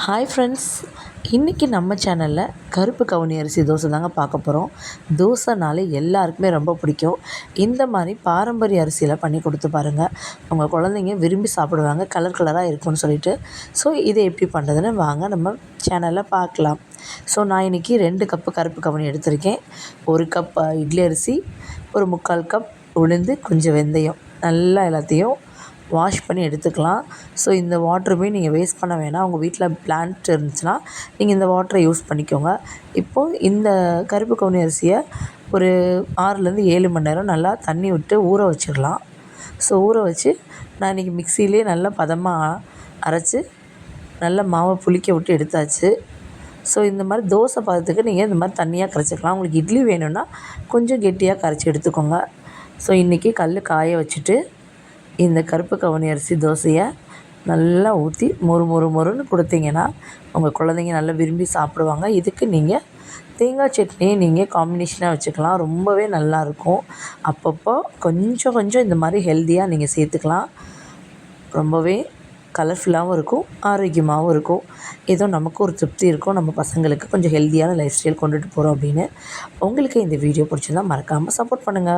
Hi friends, இன்றைக்கி நம்ம சேனலில் கருப்பு கவுனி அரிசி தோசை தாங்க பார்க்க போகிறோம். தோசைனாலே எல்லாருக்குமே ரொம்ப பிடிக்கும். இந்த மாதிரி பாரம்பரிய அரிசியில் பண்ணி கொடுத்து பாருங்கள். உங்கள் குழந்தைங்க விரும்பி சாப்பிடுவாங்க, கலர் கலராக இருக்கும்னு சொல்லிட்டு. ஸோ இதை எப்படி பண்ணுறதுன்னு வாங்க நம்ம சேனலில் பார்க்கலாம். ஸோ நான் இன்றைக்கி 2 கப்பு கருப்பு கவுனி எடுத்திருக்கேன். 1 கப் இட்லி அரிசி, ஒரு 3/4 கப் உளுந்து, கொஞ்சம் வெந்தயம், நல்லா எல்லாத்தையும் வாஷ் பண்ணி எடுத்துக்கலாம். ஸோ இந்த வாட்டருமே நீங்கள் வேஸ்ட் பண்ண வேணாம். உங்கள் வீட்டில் பிளான்ட் இருந்துச்சுன்னா நீங்கள் இந்த வாட்டரை யூஸ் பண்ணிக்கோங்க. இப்போது இந்த கருப்பு கவுனி அரிசியை ஒரு 6லேருந்து 7 மணி நேரம் நல்லா தண்ணி விட்டு ஊற வச்சிடலாம். ஸோ ஊற வச்சு நான் இன்றைக்கி மிக்சியிலே நல்லா பதமாக அரைச்சி நல்லா மாவை புளிக்க விட்டு எடுத்தாச்சு. ஸோ இந்த மாதிரி தோசை பதத்துக்கு நீங்கள் இந்த மாதிரி தண்ணியாக கரைச்சிக்கலாம். உங்களுக்கு இட்லி வேணும்னா கொஞ்சம் கெட்டியாக கரைச்சி எடுத்துக்கோங்க. ஸோ இன்றைக்கி கல் காய வச்சுட்டு இந்த கருப்பு கவுனி அரிசி தோசையை நல்லா ஊற்றி மொறுன்னு கொடுத்தீங்கன்னா உங்கள் குழந்தைங்க நல்லா விரும்பி சாப்பிடுவாங்க. இதுக்கு நீங்கள் தேங்காய் சட்னியை நீங்கள் காம்பினேஷனாக வச்சுக்கலாம். ரொம்பவே நல்லாயிருக்கும். அப்பப்போ கொஞ்சம் இந்த மாதிரி ஹெல்த்தியாக நீங்கள் சேர்த்துக்கலாம். ரொம்பவே கலர்ஃபுல்லாகவும் இருக்கும், ஆரோக்கியமாகவும் இருக்கும். ஏதோ நமக்கு ஒரு திருப்தி இருக்கும், நம்ம பசங்களுக்கு கொஞ்சம் ஹெல்த்தியான லைஃப் ஸ்டைல் கொண்டுட்டு போகிறோம் அப்படின்னு. உங்களுக்கு இந்த வீடியோ பிடிச்சிருந்தால் மறக்காமல் சப்போர்ட் பண்ணுங்கள்.